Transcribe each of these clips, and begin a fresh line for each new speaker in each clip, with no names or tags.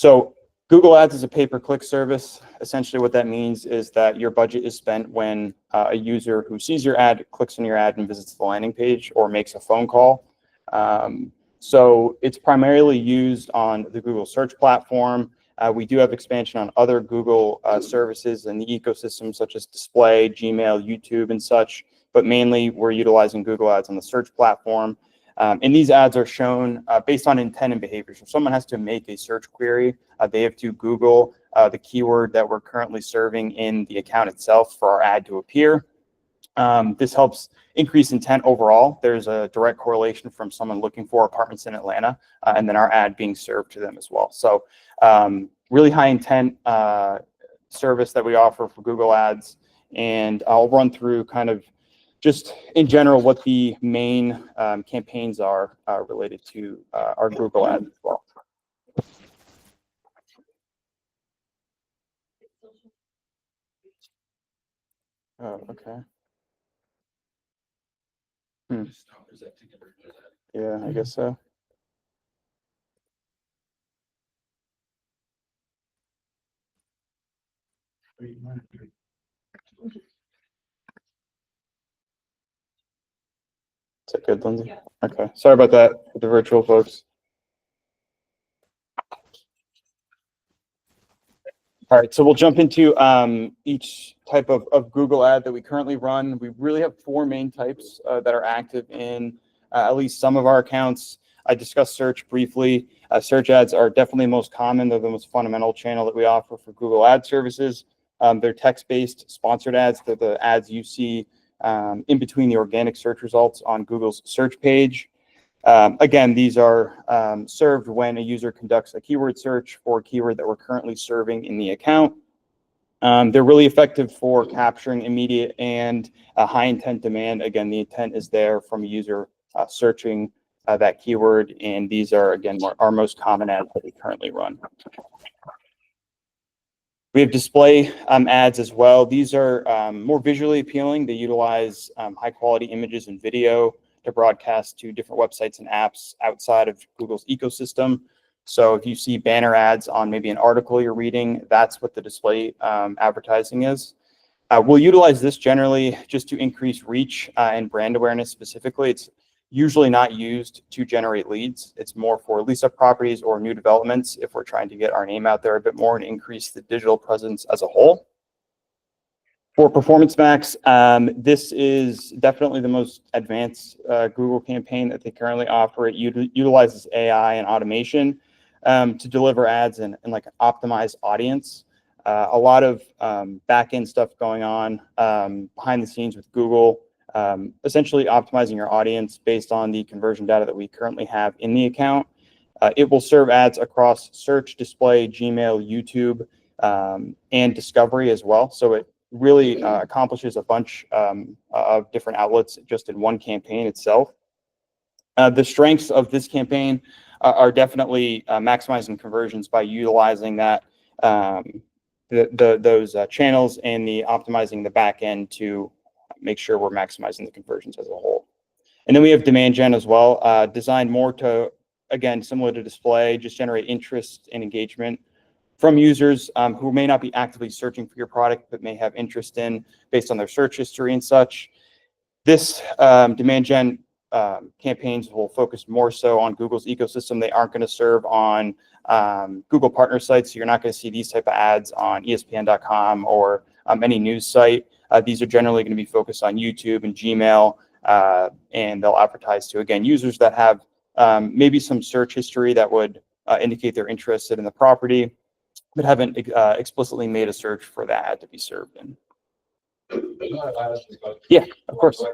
So Google Ads is a pay-per-click service. Essentially what that means is that your budget is spent when a user who sees your ad, clicks on your ad and visits the landing page or makes a phone call. So it's primarily used on the Google search platform. We do have expansion on other Google services in the ecosystem, such as Display, Gmail, YouTube, and such. But mainly, we're utilizing Google Ads on the search platform. And these ads are shown based on intent and behavior. So if someone has to make a search query, they have to Google the keyword that we're currently serving in the account itself for our ad to appear. This helps increase intent overall. There's a direct correlation from someone looking for apartments in Atlanta and then our ad being served to them as well. So really high intent service that we offer for Google Ads. And I'll run through kind of just in general what the main campaigns are related to our Google Ads as well. Oh, okay. Yeah, I guess so. Is that good, Lindsay? Okay. Sorry about that with the virtual folks. All right, so we'll jump into each type of Google ad that we currently run. We really have four main types that are active in at least some of our accounts. I discussed search briefly. Search ads are definitely most common. They're the most fundamental channel that we offer for Google Ad services. They're text-based sponsored ads. They're the ads you see in between the organic search results on Google's search page. Again, these are served when a user conducts a keyword search for a keyword that we're currently serving in the account. They're really effective for capturing immediate and high intent demand. Again, the intent is there from a user searching that keyword, and these are, again, our most common ads that we currently run. We have display ads as well. These are more visually appealing. They utilize high quality images and video to broadcast to different websites and apps outside of Google's ecosystem. So if you see banner ads on maybe an article you're reading, that's what the display advertising is. We'll utilize this generally just to increase reach and brand awareness specifically. It's usually not used to generate leads. It's more for lease-up properties or new developments if we're trying to get our name out there a bit more and increase the digital presence as a whole. For Performance Max, this is definitely the most advanced Google campaign that they currently offer. It utilizes AI and automation to deliver ads in like an optimized audience. A lot of back-end stuff going on behind the scenes with Google, essentially optimizing your audience based on the conversion data that we currently have in the account. It will serve ads across search, display, Gmail, YouTube, and discovery as well. So it really accomplishes a bunch of different outlets just in one campaign itself. The strengths of this campaign are definitely maximizing conversions by utilizing that those channels and the optimizing the back end to make sure we're maximizing the conversions as a whole. And then we have demand gen as well, designed more to, again, similar to display, just generate interest and engagement from users who may not be actively searching for your product, but may have interest in based on their search history and such. This demand gen campaigns will focus more so on Google's ecosystem. They aren't going to serve on Google partner sites. So you're not going to see these type of ads on ESPN.com or any news site. These are generally going to be focused on YouTube and Gmail, and they'll advertise to, again, users that have maybe some search history that would indicate they're interested in the property, but haven't explicitly made a search for that ad to be served in. Yeah, of course.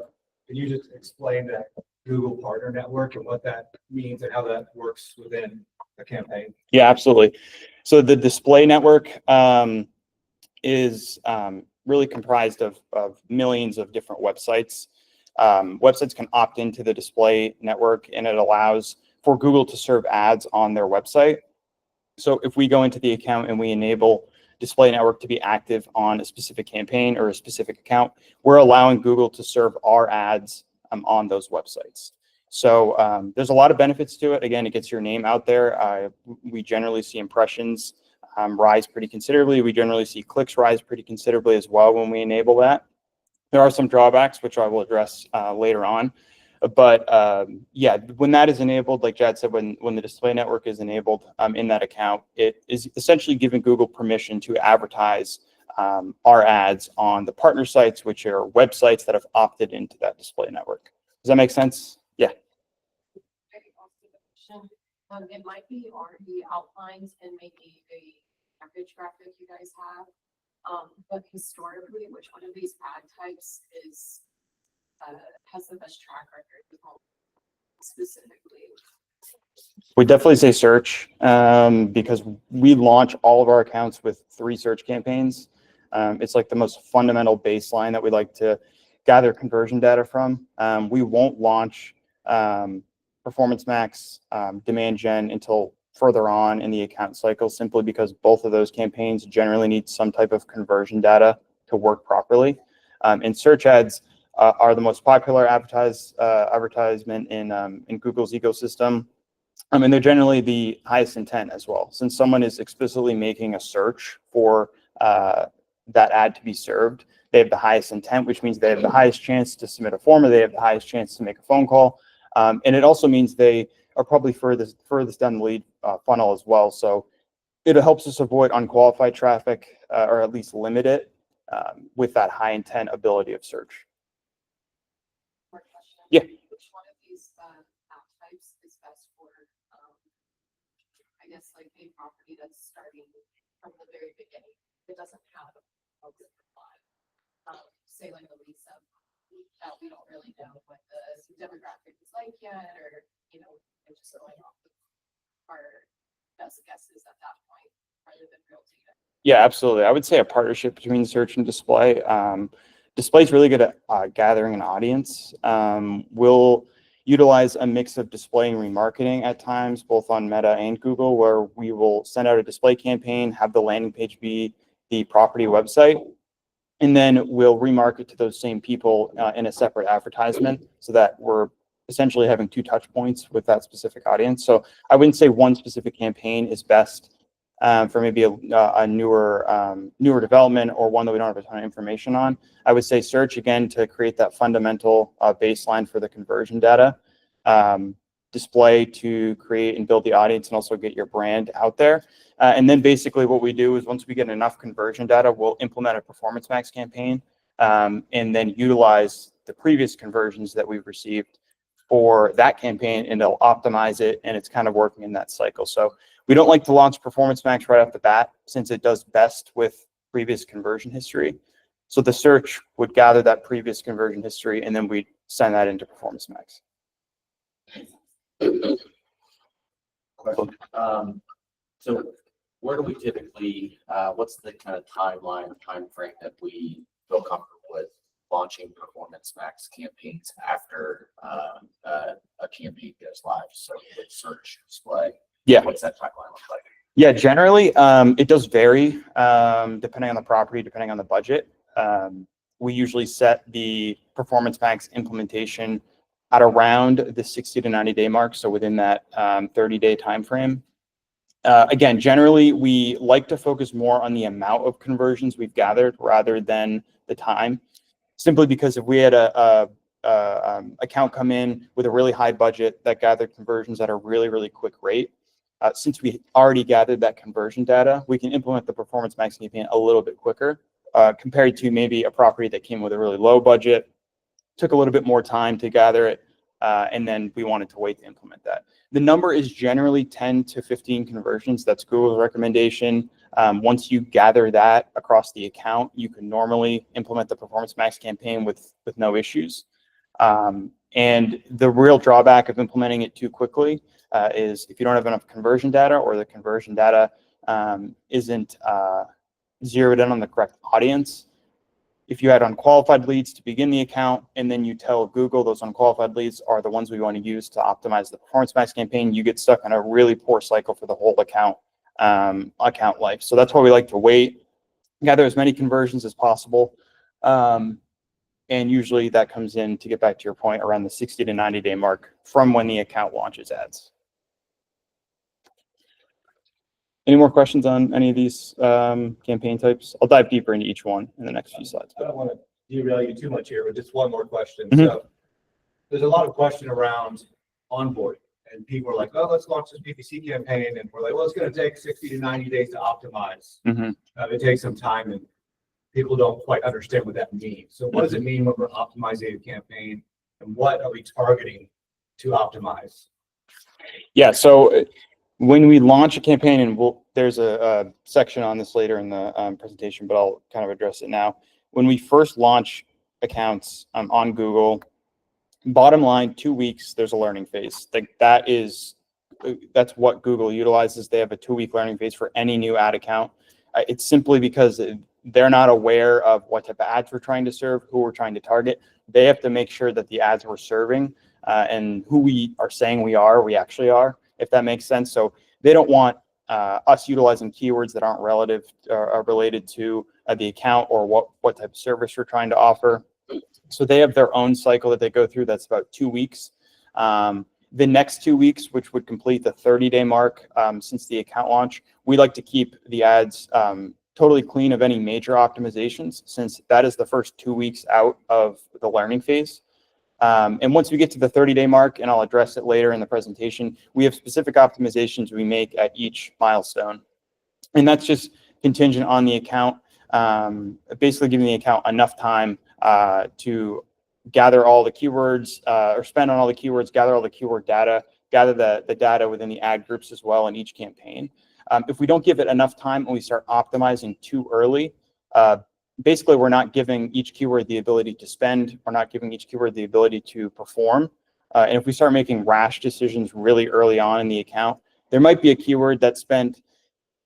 Can you just explain that Google Partner Network and what that means and how that works within a campaign?
Yeah, absolutely. So the display network is really comprised of millions of different websites. Websites can opt into the display network, and it allows for Google to serve ads on their website. So if we go into the account and we enable display network to be active on a specific campaign or a specific account, we're allowing Google to serve our ads on those websites. So there's a lot of benefits to it. Again, it gets your name out there. We generally see impressions rise pretty considerably. We generally see clicks rise pretty considerably as well when we enable that. There are some drawbacks, which I will address later on. But yeah, when that is enabled, like Jad said, when the display network is enabled in that account, it is essentially giving Google permission to advertise our ads on the partner sites, which are websites that have opted into that display network. Does that make sense? Yeah.
It might be already outlined in maybe a package graphic you guys have. But historically, which one of these ad types is has the best track record specifically?
We definitely say search because we launch all of our accounts with 3 search campaigns. It's like the most fundamental baseline that we like to gather conversion data from. We won't launch Performance Max demand gen until further on in the account cycle, simply because both of those campaigns generally need some type of conversion data to work properly. And search ads are the most popular advertisement in Google's ecosystem. And they're generally the highest intent as well. Since someone is explicitly making a search for that ad to be served, they have the highest intent, which means they have the highest chance to submit a form, or they have the highest chance to make a phone call. And it also means they are probably furthest down the lead funnel as well. So it helps us avoid unqualified traffic, or at least limit it with that high intent ability of search.
More question.
Yeah.
Which one of these ad types is best for, I guess, like a property that's starting from the very beginning? It doesn't have a say like a lease up that we don't really know what the demographic is like yet, or we're just going off of our best guesses at that point rather than real data.
Yeah, absolutely. I would say a partnership between search and display. Display is really good at gathering an audience. We'll utilize a mix of display and remarketing at times, both on Meta and Google, where we will send out a display campaign, have the landing page be the property website, and then we'll remarket to those same people in a separate advertisement, so that we're essentially having 2 touch points with that specific audience. So I wouldn't say one specific campaign is best for maybe a newer development, or one that we don't have a ton of information on. I would say search, again, to create that fundamental baseline for the conversion data. Display to create and build the audience and also get your brand out there. And then basically what we do is, once we get enough conversion data, we'll implement a Performance Max campaign and then utilize the previous conversions that we've received for that campaign, and they'll optimize it, and it's kind of working in that cycle. So we don't like to launch Performance Max right off the bat, since it does best with previous conversion history. So the search would gather that previous conversion history, and then we'd send that into Performance Max.
Question. So where do we typically, what's the kind of time frame that we feel comfortable with launching Performance Max campaigns after a campaign goes live? So with search, display,
Yeah.
what's that timeline look like?
Yeah, generally, it does vary depending on the property, depending on the budget. We usually set the Performance Max implementation at around the 60 to 90 day mark, so within that 30-day time frame. Again, generally, we like to focus more on the amount of conversions we've gathered rather than the time, simply because if we had a account come in with a really high budget that gathered conversions at a really, really quick rate, since we already gathered that conversion data, we can implement the Performance Max campaign a little bit quicker compared to maybe a property that came with a really low budget, took a little bit more time to gather it, and then we wanted to wait to implement that. The number is generally 10 to 15 conversions. That's Google's recommendation. Once you gather that across the account, you can normally implement the Performance Max campaign with no issues. And the real drawback of implementing it too quickly is if you don't have enough conversion data, or the conversion data isn't zeroed in on the correct audience. If you had unqualified leads to begin the account, and then you tell Google those unqualified leads are the ones we want to use to optimize the Performance Max campaign, you get stuck in a really poor cycle for the whole account life. So that's why we like to wait, gather as many conversions as possible. And usually that comes in, to get back to your point, around the 60 to 90 day mark from when the account launches ads. Any more questions on any of these campaign types? I'll dive deeper into each one in the next few slides.
I don't want to derail you too much here, but just one more question.
Mhm.
So there's a lot of question around onboarding, and people are like, oh, let's launch this PPC campaign. And we're like, well, it's going to take 60 to 90 days to optimize.
Mhm.
It takes some time, and people don't quite understand what that means. So what does it mean when we're optimizing a campaign, and what are we targeting to optimize?
Yeah, so when we launch a campaign, and there's a section on this later in the presentation, but I'll kind of address it now. When we first launch accounts on Google, bottom line, 2 weeks, there's a learning phase. That's what Google utilizes. They have a 2-week learning phase for any new ad account. It's simply because they're not aware of what type of ads we're trying to serve, who we're trying to target. They have to make sure that the ads we're serving and who we are saying we actually are, if that makes sense. So they don't want us utilizing keywords that aren't related to the account or what type of service we're trying to offer. So they have their own cycle that they go through. That's about 2 weeks. The next 2 weeks, which would complete the 30-day mark since the account launch, we like to keep the ads totally clean of any major optimizations, since that is the first 2 weeks out of the learning phase. And once we get to the 30-day mark, and I'll address it later in the presentation, we have specific optimizations we make at each milestone. And that's just contingent on the account, basically giving the account enough time to gather all the keywords or spend on all the keywords, gather all the keyword data, gather the data within the ad groups as well in each campaign. If we don't give it enough time and we start optimizing too early, basically we're not giving each keyword the ability to spend, we're not giving each keyword the ability to perform. And if we start making rash decisions really early on in the account, there might be a keyword that spent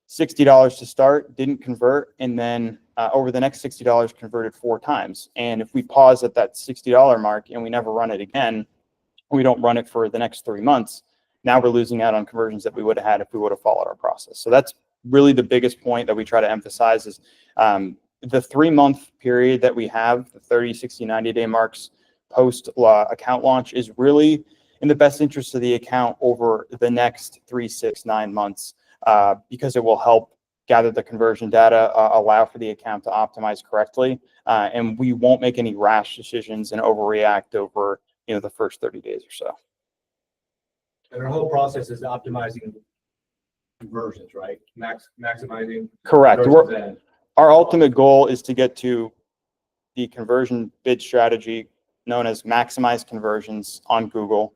$60 to start, didn't convert, and then over the next $60 converted 4 times. And if we pause at that $60 mark and we never run it again, we don't run it for the next 3 months, now we're losing out on conversions that we would have had if we would have followed our process. So that's really the biggest point that we try to emphasize is the 3-month period that we have, the 30, 60, 90-day marks post account launch, is really in the best interest of the account over the next 3, 6, 9 months, because it will help gather the conversion data, allow for the account to optimize correctly, and we won't make any rash decisions and overreact over the first 30 days or so.
And our whole process is optimizing conversions, right? Maximizing.
Correct.
conversions and-
Our ultimate goal is to get to the conversion bid strategy known as maximize conversions on Google,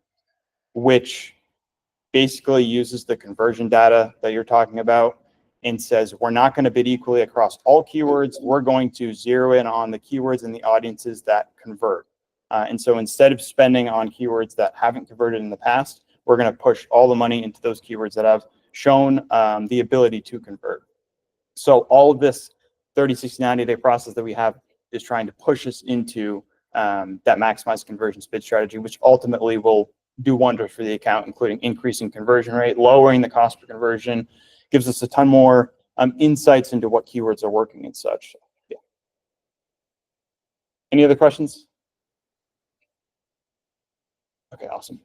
which basically uses the conversion data that you're talking about and says, we're not going to bid equally across all keywords. We're going to zero in on the keywords and the audiences that convert. And so instead of spending on keywords that haven't converted in the past, we're going to push all the money into those keywords that have shown the ability to convert. So all of this 30, 60, 90-day process that we have is trying to push us into that maximized conversion bid strategy, which ultimately will do wonders for the account, including increasing conversion rate, lowering the cost per conversion, gives us a ton more insights into what keywords are working and such. Yeah. Any other questions? Okay, awesome.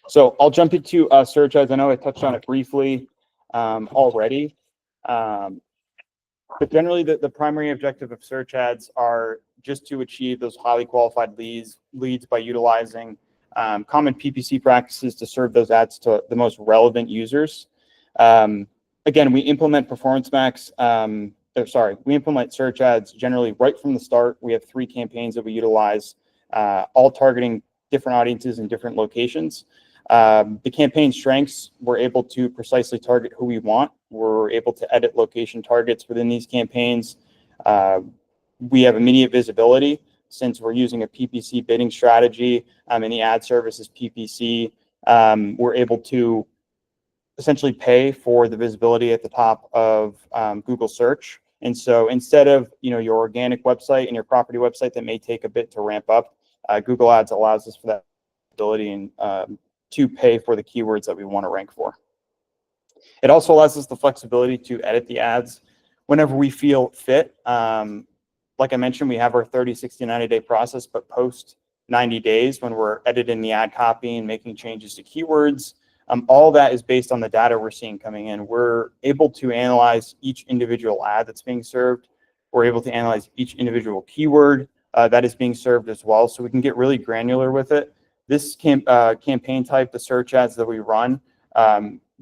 So I'll jump into search ads. I know I touched on it briefly already. But generally, the primary objective of search ads are just to achieve those highly qualified leads by utilizing common PPC practices to serve those ads to the most relevant users. Again, we implement Performance Max. We implement search ads generally right from the start. We have 3 campaigns that we utilize, all targeting different audiences in different locations. The campaign strengths, we're able to precisely target who we want. We're able to edit location targets within these campaigns. We have immediate visibility since we're using a PPC bidding strategy and the ad service is PPC. We're able to essentially pay for the visibility at the top of Google search. And so instead of your organic website and your property website that may take a bit to ramp up, Google Ads allows us for that ability and to pay for the keywords that we want to rank for. It also allows us the flexibility to edit the ads whenever we feel fit. like I mentioned, we have our 30, 60, 90-day process, but post 90 days when we're editing the ad copy and making changes to keywords, all that is based on the data we're seeing coming in. We're able to analyze each individual ad that's being served. We're able to analyze each individual keyword that is being served as well. So we can get really granular with it. This campaign type, the search ads that we run,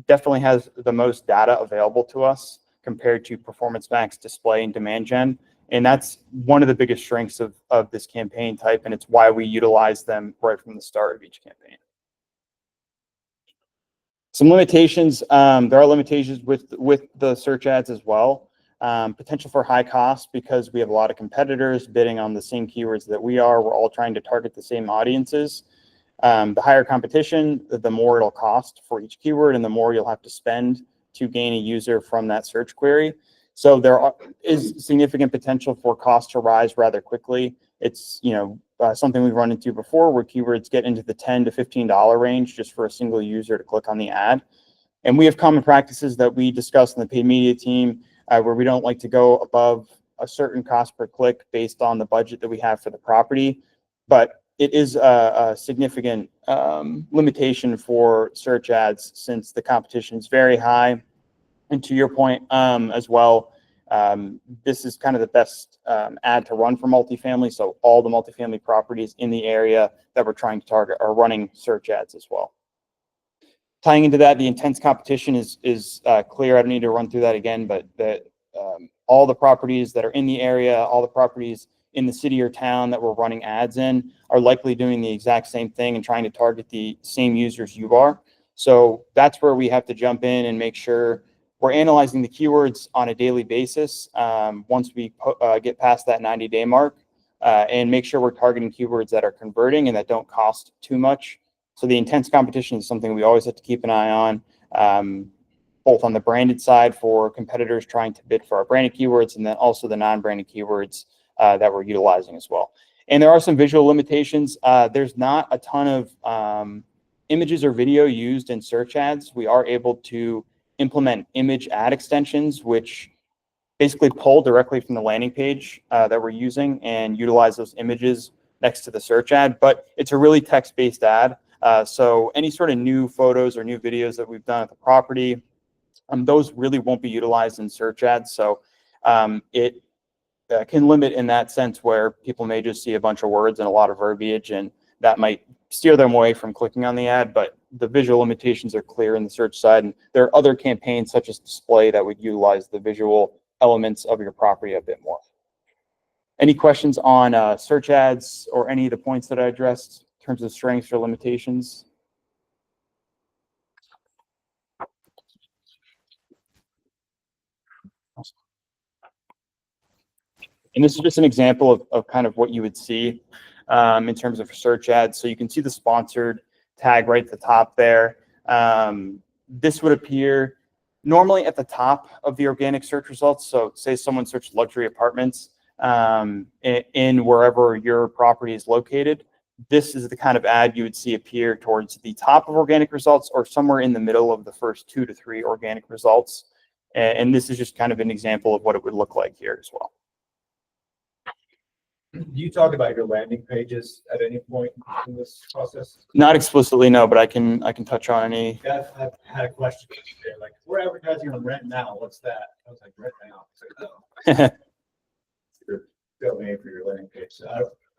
definitely has the most data available to us compared to Performance Max, display, and demand gen. And that's one of the biggest strengths of this campaign type, and it's why we utilize them right from the start of each campaign. Some limitations, there are limitations with the search ads as well. Potential for high cost because we have a lot of competitors bidding on the same keywords that we are. We're all trying to target the same audiences. The higher competition, the more it'll cost for each keyword and the more you'll have to spend to gain a user from that search query. So there is significant potential for cost to rise rather quickly. It's something we've run into before where keywords get into the $10 to $15 range just for a single user to click on the ad. And we have common practices that we discuss in the paid media team where we don't like to go above a certain cost per click based on the budget that we have for the property. But it is a significant limitation for search ads since the competition is very high. And to your point as well, this is kind of the best ad to run for multifamily. So all the multifamily properties in the area that we're trying to target are running search ads as well. Tying into that, the intense competition is clear. I don't need to run through that again, but that all the properties that are in the area, all the properties in the city or town that we're running ads in are likely doing the exact same thing and trying to target the same users you are. So that's where we have to jump in and make sure we're analyzing the keywords on a daily basis once we get past that 90-day mark and make sure we're targeting keywords that are converting and that don't cost too much. So the intense competition is something we always have to keep an eye on, both on the branded side for competitors trying to bid for our branded keywords and then also the non-branded keywords that we're utilizing as well. And there are some visual limitations. There's not a ton of images or video used in search ads. We are able to implement image ad extensions, which basically pull directly from the landing page that we're using and utilize those images next to the search ad. But it's a really text-based ad. So any sort of new photos or new videos that we've done at the property, those really won't be utilized in search ads. So it can limit in that sense where people may just see a bunch of words and a lot of verbiage, and that might steer them away from clicking on the ad. But the visual limitations are clear in the search side. And there are other campaigns such as display that would utilize the visual elements of your property a bit more. Any questions on search ads or any of the points that I addressed in terms of strengths or limitations? Awesome. And this is just an example of kind of what you would see in terms of search ads. So you can see the sponsored tag right at the top there. This would appear normally at the top of the organic search results. So say someone searched luxury apartments in wherever your property is located. This is the kind of ad you would see appear towards the top of organic results or somewhere in the middle of the first 2 to 3 organic results. And this is just kind of an example of what it would look like here as well.
Do you talk about your landing pages at any point in this process?
Not explicitly, no, but I can touch on any.
Yeah, I've had a question there, like, we're advertising on Rent Now. What's that? I was like, Rent Now. It's like, oh. Your name for your landing page. So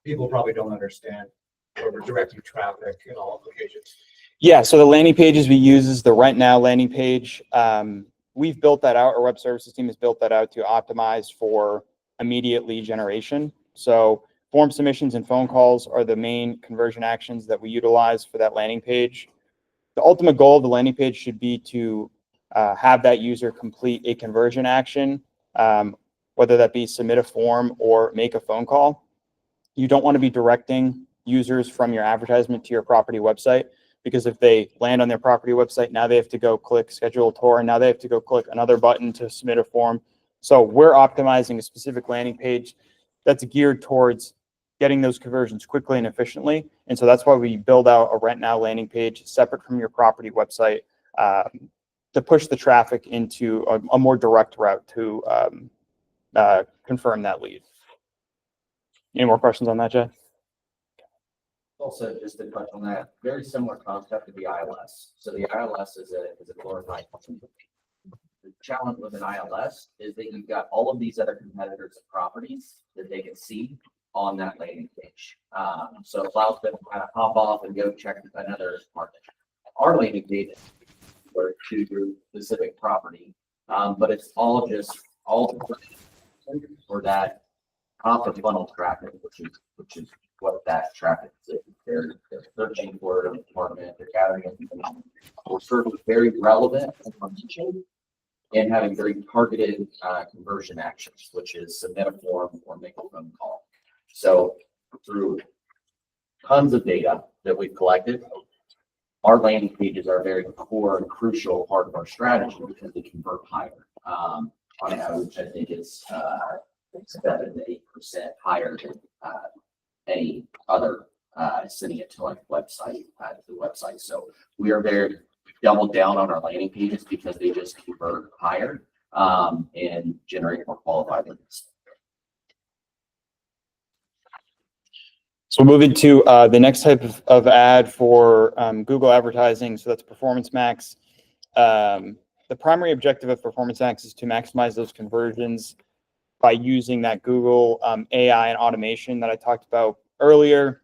people probably don't understand where we're directing traffic in all locations.
Yeah, so the landing pages we use is the Rent Now landing page. We've built that out. Our web services team has built that out to optimize for immediate lead generation. So form submissions and phone calls are the main conversion actions that we utilize for that landing page. The ultimate goal of the landing page should be to have that user complete a conversion action, whether that be submit a form or make a phone call. You don't want to be directing users from your advertisement to your property website, because if they land on their property website, now they have to go click schedule a tour, and now they have to go click another button to submit a form. So we're optimizing a specific landing page that's geared towards getting those conversions quickly and efficiently. And so that's why we build out a Rent Now landing page separate from your property website to push the traffic into a more direct route to confirm that lead. Any more questions on that, Jay?
Also, just to touch on that, very similar concept to the ILS. So the ILS is a glorified. The challenge with an ILS is that you've got all of these other competitors and properties that they can see on that landing page. So it allows them to kind of hop off and go check another market. Our landing page is for to specific property, but it's all for that top of funnel traffic, which is what that traffic is. They're searching for an apartment, they're gathering information. We're serving very relevant information and having very targeted conversion actions, which is submit a form or make a phone call. So through tons of data that we've collected, our landing pages are a very core and crucial part of our strategy because they convert higher. On average, I think it's 7 to 8% higher than any other sending it to like website, the website. So we are very doubled down on our landing pages because they just convert higher and generate more qualified leads.
So moving to the next type of ad for Google advertising. So that's Performance Max. The primary objective of Performance Max is to maximize those conversions by using that Google AI and automation that I talked about earlier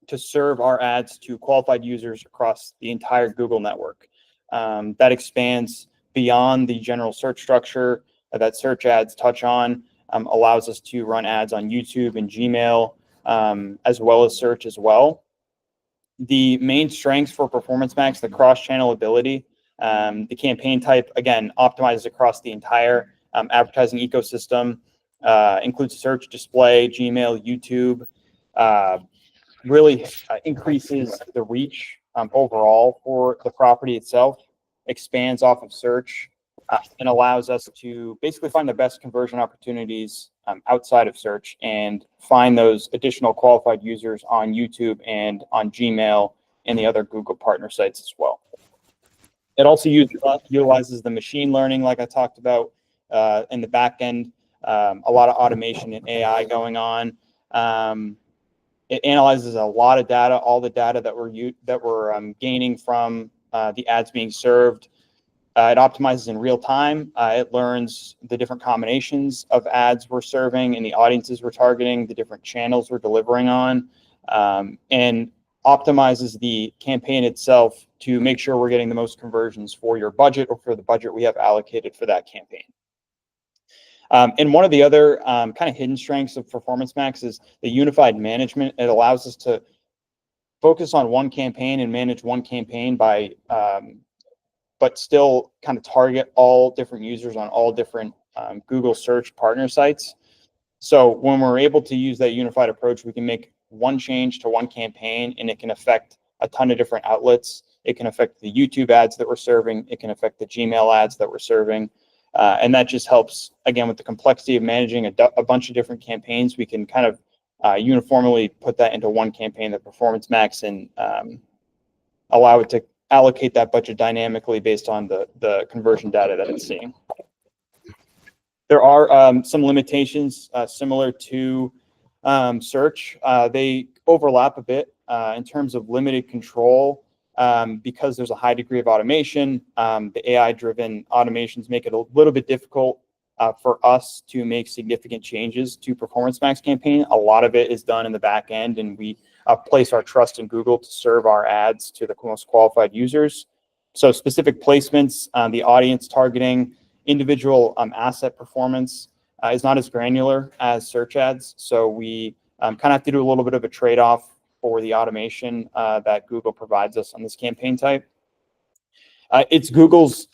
to serve our ads to qualified users across the entire Google network. That expands beyond the general search structure that search ads touch on, allows us to run ads on YouTube and Gmail, as well as search as well. The main strengths for Performance Max, the cross-channel ability, the campaign type, again, optimizes across the entire advertising ecosystem, includes search, display, Gmail, YouTube, really increases the reach overall for the property itself, expands off of search, and allows us to basically find the best conversion opportunities outside of search and find those additional qualified users on YouTube and on Gmail and the other Google partner sites as well. It also utilizes the machine learning, like I talked about, in the back end, a lot of automation and AI going on. It analyzes a lot of data, all the data that we're gaining from the ads being served. It optimizes in real time. It learns the different combinations of ads we're serving and the audiences we're targeting, the different channels we're delivering on, and optimizes the campaign itself to make sure we're getting the most conversions for your budget or for the budget we have allocated for that campaign. And one of the other kind of hidden strengths of Performance Max is the unified management. It allows us to focus on one campaign and manage one campaign by but still kind of target all different users on all different Google search partner sites. So when we're able to use that unified approach, we can make one change to one campaign and it can affect a ton of different outlets. It can affect the YouTube ads that we're serving. It can affect the Gmail ads that we're serving. And that just helps, again, with the complexity of managing a bunch of different campaigns. We can kind of uniformly put that into one campaign, the Performance Max, and allow it to allocate that budget dynamically based on the conversion data that it's seeing. There are some limitations similar to search. They overlap a bit in terms of limited control because there's a high degree of automation. The AI-driven automations make it a little bit difficult for us to make significant changes to Performance Max campaign. A lot of it is done in the back end, and we place our trust in Google to serve our ads to the most qualified users. So specific placements, the audience targeting, individual asset performance is not as granular as search ads. So we kind of have to do a little bit of a trade-off for the automation that Google provides us on this campaign type. It's Google's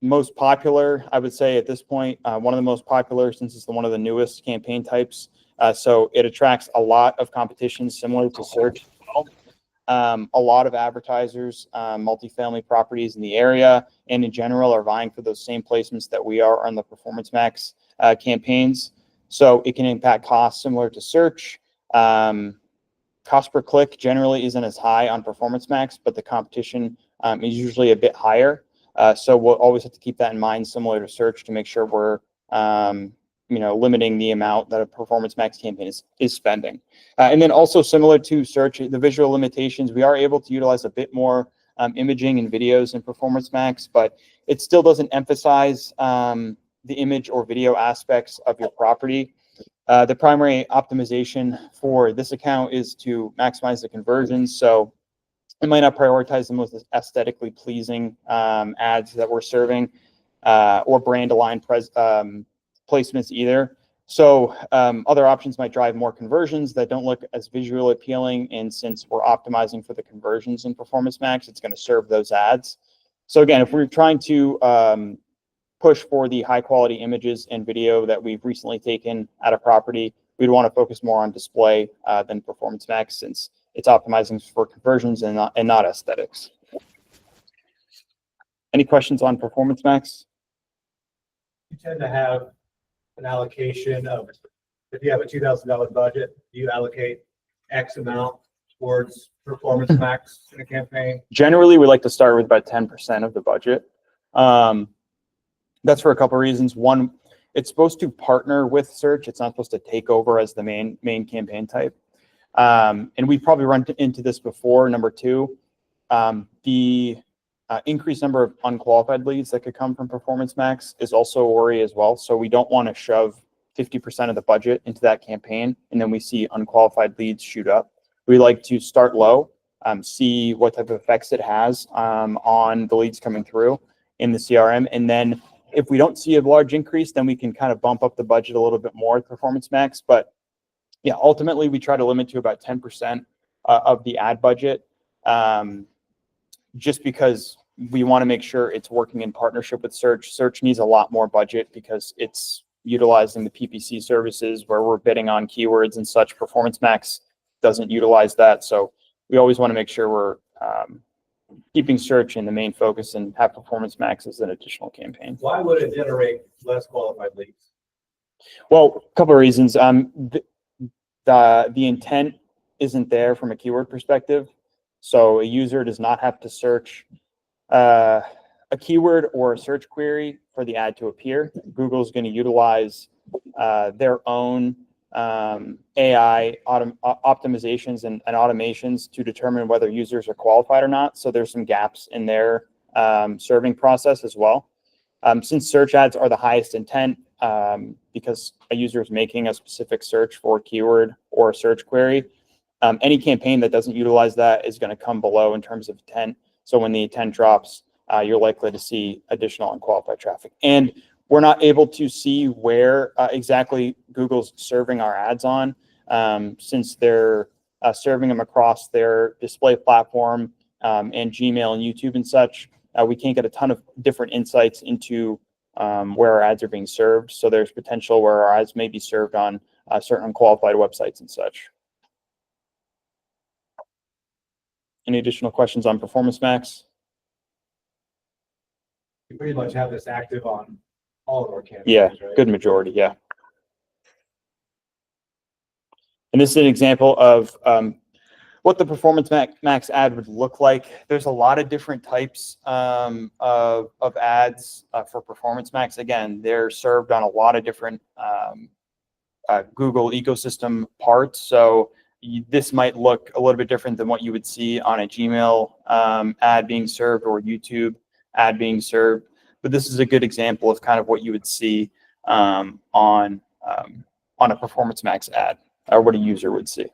most popular, I would say at this point, one of the most popular since it's one of the newest campaign types. So it attracts a lot of competition similar to search as well. A lot of advertisers, multifamily properties in the area and in general are vying for those same placements that we are on the Performance Max campaigns. So it can impact costs similar to search. Cost per click generally isn't as high on Performance Max, but the competition is usually a bit higher. So we'll always have to keep that in mind, similar to search, to make sure we're limiting the amount that a Performance Max campaign is spending. And then also similar to search, the visual limitations, we are able to utilize a bit more imaging and videos in Performance Max, but it still doesn't emphasize the image or video aspects of your property. The primary optimization for this account is to maximize the conversions. So it might not prioritize the most aesthetically pleasing ads that we're serving or brand aligned placements either. So other options might drive more conversions that don't look as visually appealing. And since we're optimizing for the conversions in Performance Max, it's going to serve those ads. So again, if we're trying to push for the high quality images and video that we've recently taken at a property, we'd want to focus more on display than Performance Max, since it's optimizing for conversions and not aesthetics. Any questions on Performance Max?
You tend to have an allocation of, if you have a $2,000 budget, you allocate X amount towards Performance Max in a campaign?
Generally, we like to start with about 10% of the budget. That's for a couple of reasons. One, it's supposed to partner with search. It's not supposed to take over as the main campaign type. And we've probably run into this before. Number two, the increased number of unqualified leads that could come from Performance Max is also a worry as well. So we don't want to shove 50% of the budget into that campaign and then we see unqualified leads shoot up. We like to start low, see what type of effects it has on the leads coming through in the CRM. And then if we don't see a large increase, then we can kind of bump up the budget a little bit more with Performance Max. But yeah, ultimately we try to limit to about 10% of the ad budget, just because we want to make sure it's working in partnership with search. Search needs a lot more budget because it's utilizing the PPC services where we're bidding on keywords and such. Performance Max doesn't utilize that. So we always want to make sure we're keeping search in the main focus and have Performance Max as an additional campaign.
Why would it generate less qualified leads?
Well, a couple of reasons. The intent isn't there from a keyword perspective. So a user does not have to search a keyword or a search query for the ad to appear. Google's going to utilize their own AI optimizations and automations to determine whether users are qualified or not. So there's some gaps in their serving process as well. Since search ads are the highest intent, because a user is making a specific search for a keyword or a search query, any campaign that doesn't utilize that is going to come below in terms of intent. So when the intent drops, you're likely to see additional unqualified traffic. And we're not able to see where exactly Google's serving our ads on, since they're serving them across their display platform and Gmail and YouTube and such. We can't get a ton of different insights into where our ads are being served. So there's potential where our ads may be served on certain unqualified websites and such. Any additional questions on Performance Max?
You pretty much have this active on all of our campaigns,
Yeah,
right?
good majority, yeah. And this is an example of what the Performance Max ad would look like. There's a lot of different types of ads for Performance Max. Again, they're served on a lot of different Google ecosystem parts. So this might look a little bit different than what you would see on a Gmail ad being served or YouTube ad being served. But this is a good example of kind of what you would see on a Performance Max ad, or what a user would see.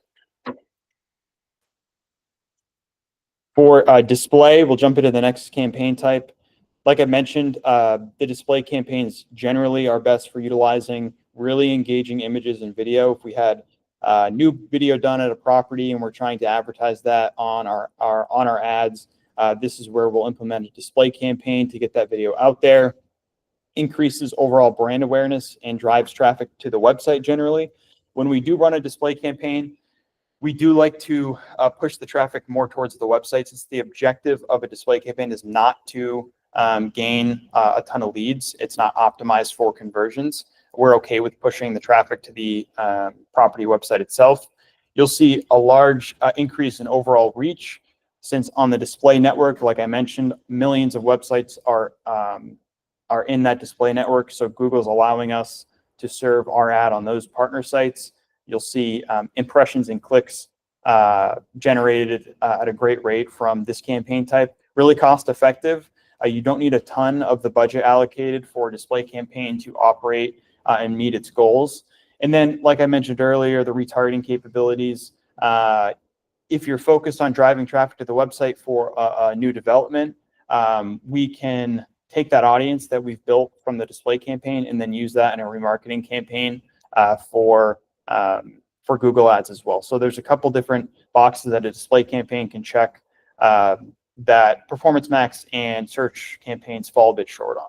For display, we'll jump into the next campaign type. Like I mentioned, the display campaigns generally are best for utilizing really engaging images and video. If we had new video done at a property and we're trying to advertise that on our ads, this is where we'll implement a display campaign to get that video out there. Increases overall brand awareness and drives traffic to the website generally. When we do run a display campaign, we do like to push the traffic more towards the website, since the objective of a display campaign is not to gain a ton of leads. It's not optimized for conversions. We're okay with pushing the traffic to the property website itself. You'll see a large increase in overall reach, since on the display network, like I mentioned, millions of websites are in that display network. So Google's allowing us to serve our ad on those partner sites. You'll see impressions and clicks generated at a great rate from this campaign type. Really cost effective. You don't need a ton of the budget allocated for a display campaign to operate and meet its goals. And then, like I mentioned earlier, the retargeting capabilities. If you're focused on driving traffic to the website for a new development, we can take that audience that we've built from the display campaign and then use that in a remarketing campaign for Google Ads as well. So there's a couple different boxes that a display campaign can check that Performance Max and search campaigns fall a bit short on.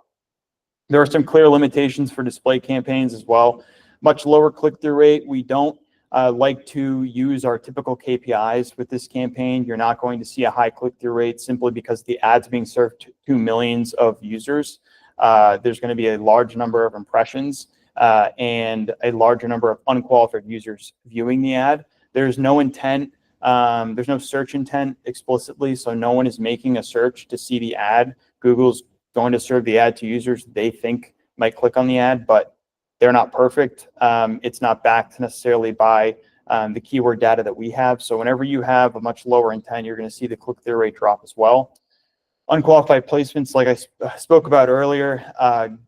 There are some clear limitations for display campaigns as well. Much lower click-through rate. We don't like to use our typical KPIs with this campaign. You're not going to see a high click-through rate simply because the ad's being served to millions of users. There's going to be a large number of impressions and a larger number of unqualified users viewing the ad. There's no intent. There's no search intent explicitly, so no one is making a search to see the ad. Google's going to serve the ad to users they think might click on the ad, but they're not perfect. It's not backed necessarily by the keyword data that we have. So whenever you have a much lower intent, you're going to see the click-through rate drop as well. Unqualified placements, like I spoke about earlier,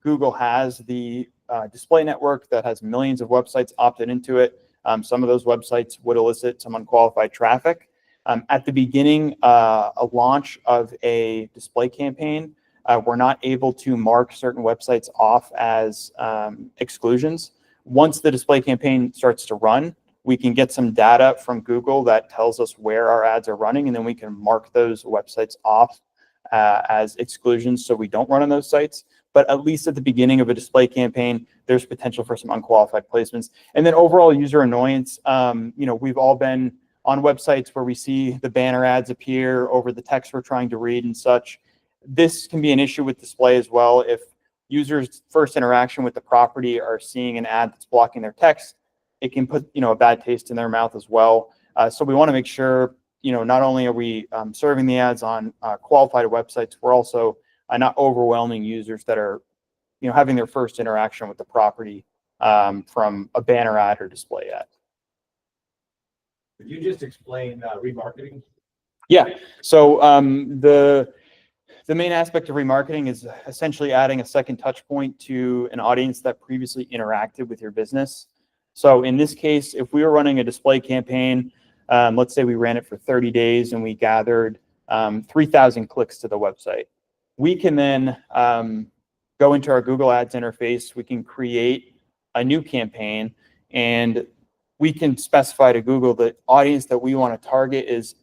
Google has the display network that has millions of websites opted into it. Some of those websites would elicit some unqualified traffic. At the beginning, a launch of a display campaign, we're not able to mark certain websites off as exclusions. Once the display campaign starts to run, we can get some data from Google that tells us where our ads are running, and then we can mark those websites off as exclusions so we don't run on those sites. But at least at the beginning of a display campaign, there's potential for some unqualified placements. And then overall user annoyance, we've all been on websites where we see the banner ads appear over the text we're trying to read and such. This can be an issue with display as well. If users' first interaction with the property are seeing an ad that's blocking their text, it can put a bad taste in their mouth as well. So we want to make sure not only are we serving the ads on qualified websites, we're also not overwhelming users that are having their first interaction with the property from a banner ad or display ad.
Could you just explain remarketing?
Yeah. So the main aspect of remarketing is essentially adding a second touch point to an audience that previously interacted with your business. So in this case, if we were running a display campaign, let's say we ran it for 30 days and we gathered 3,000 clicks to the website. We can then go into our Google Ads interface. We can create a new campaign, and we can specify to Google the audience that we want to target is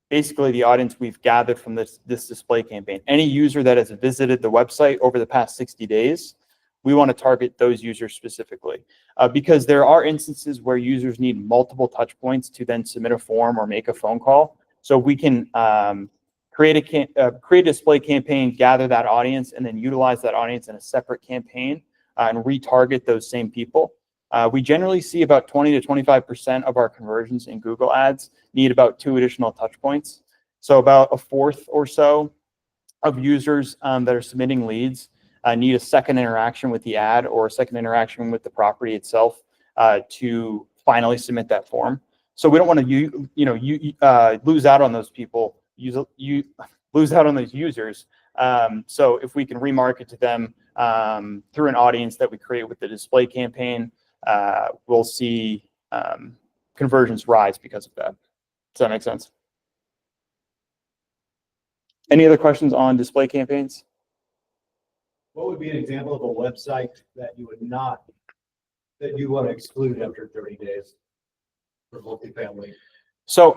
basically the audience we've gathered from this display campaign. Any user that has visited the website over the past 60 days, we want to target those users specifically because there are instances where users need multiple touch points to then submit a form or make a phone call. So we can create a display campaign, gather that audience, and then utilize that audience in a separate campaign and retarget those same people. We generally see about 20 to 25% of our conversions in Google Ads need about 2 additional touch points. So about a fourth or so of users that are submitting leads need a second interaction with the ad or a second interaction with the property itself to finally submit that form. So we don't want to lose out on those people, lose out on those users. So if we can remarket to them through an audience that we create with the display campaign, we'll see conversions rise because of that. Does that make sense? Any other questions on display campaigns?
What would be an example of a website that you want to exclude after 30 days for multifamily?
So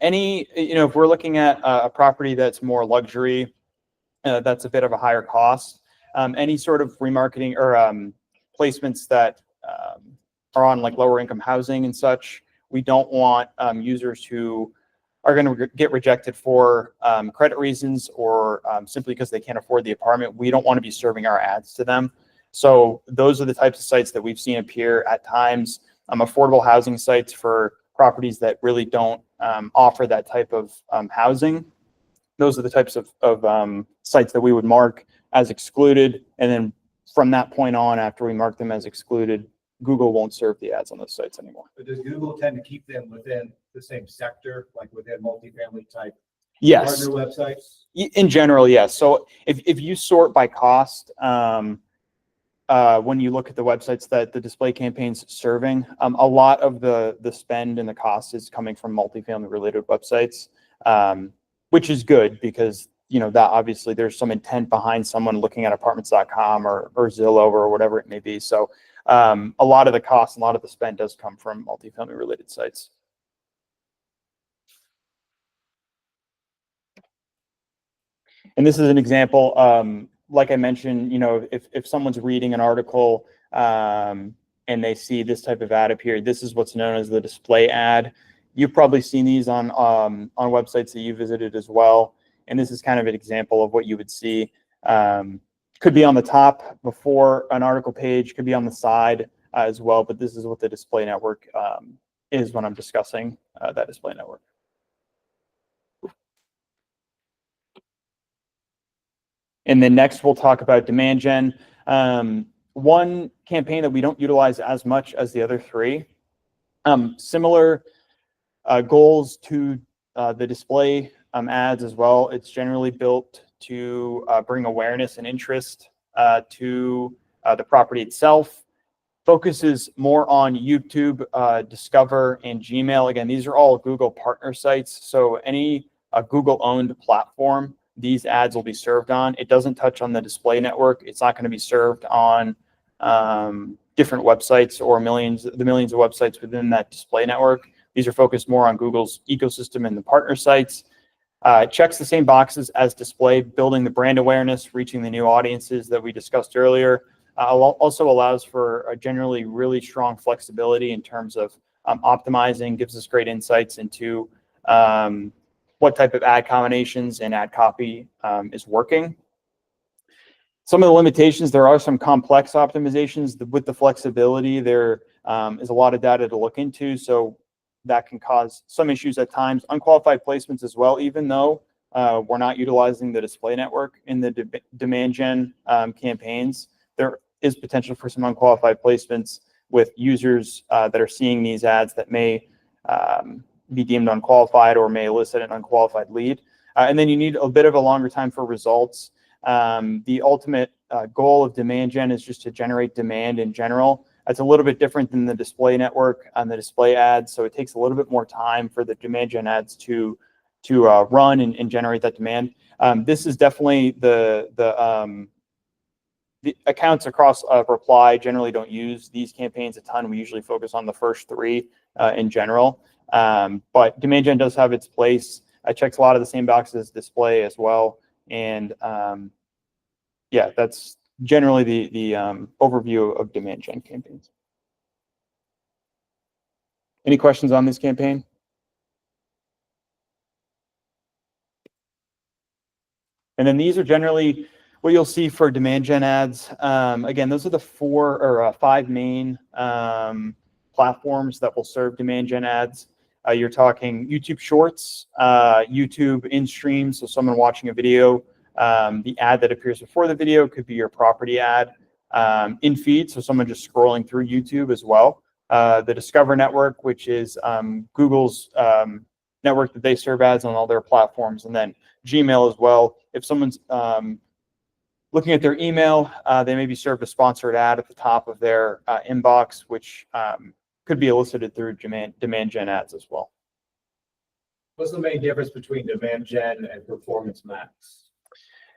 if we're looking at a property that's more luxury, that's a bit of a higher cost, any sort of remarketing or placements that are on like lower income housing and such, we don't want users who are going to get rejected for credit reasons or simply because they can't afford the apartment. We don't want to be serving our ads to them. So those are the types of sites that we've seen appear at times, affordable housing sites for properties that really don't offer that type of housing. Those are the types of sites that we would mark as excluded and then from that point on, after we mark them as excluded, Google won't serve the ads on those sites anymore.
But does Google tend to keep them within the same sector, like within multifamily type
Yes,
partner websites?
in general, yes. So if you sort by cost, when you look at the websites that the display campaign's serving, a lot of the spend and the cost is coming from multifamily related websites, which is good because, you know, that obviously there's some intent behind someone looking at apartments.com or Zillow or whatever it may be. So a lot of the cost, a lot of the spend does come from multifamily related sites. And this is an example, like I mentioned, you know, if someone's reading an article and they see this type of ad appear, this is what's known as the display ad. You've probably seen these on websites that you visited as well. And this is kind of an example of what you would see. Could be on the top before an article page, could be on the side as well. But this is what the display network is when I'm discussing that display network. And then next we'll talk about demand gen. One campaign that we don't utilize as much as the other three. Similar goals to the display ads as well. It's generally built to bring awareness and interest to the property itself. Focuses more on YouTube, Discover, and Gmail. Again, these are all Google partner sites. So any Google-owned platform, these ads will be served on. It doesn't touch on the display network. It's not going to be served on different websites or the millions of websites within that display network. These are focused more on Google's ecosystem and the partner sites. It checks the same boxes as display, building the brand awareness, reaching the new audiences that we discussed earlier. Also allows for a generally really strong flexibility in terms of optimizing, gives us great insights into what type of ad combinations and ad copy is working. Some of the limitations, there are some complex optimizations. With the flexibility, there is a lot of data to look into, so that can cause some issues at times. Unqualified placements as well, even though we're not utilizing the display network in the demand gen campaigns, there is potential for some unqualified placements with users that are seeing these ads that may be deemed unqualified or may elicit an unqualified lead. And then you need a bit of a longer time for results. The ultimate goal of demand gen is just to generate demand in general. That's a little bit different than the display network and the display ads. So it takes a little bit more time for the demand gen ads to run and generate that demand. This is definitely the accounts across Reply generally don't use these campaigns a ton. We usually focus on the first three in general. But demand gen does have its place. It checks a lot of the same boxes as display as well. And yeah, that's generally the overview of demand gen campaigns. Any questions on this campaign? And then these are generally what you'll see for demand gen ads. Again, those are the 4 or 5 main platforms that will serve demand gen ads. You're talking YouTube Shorts, YouTube in-stream, so someone watching a video, the ad that appears before the video could be your property ad. In feed, so someone just scrolling through YouTube as well. The Discover network, which is Google's network that they serve ads on all their platforms, and then Gmail as well. If someone's looking at their email, they may be served a sponsored ad at the top of their inbox, which could be elicited through demand gen ads as well.
What's the main difference between demand gen and Performance Max?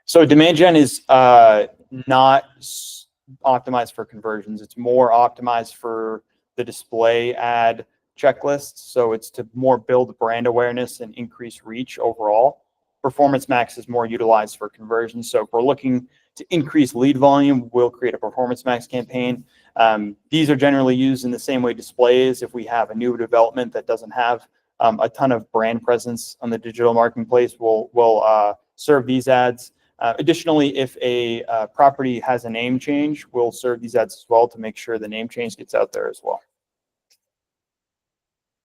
So demand gen is not optimized for conversions. It's more optimized for the display ad checklist. So it's to more build brand awareness and increase reach overall. Performance Max is more utilized for conversions. So if we're looking to increase lead volume, we'll create a Performance Max campaign. These are generally used in the same way display is. If we have a new development that doesn't have a ton of brand presence on the digital marketplace, we'll serve these ads. Additionally, if a property has a name change, we'll serve these ads as well to make sure the name change gets out there as well.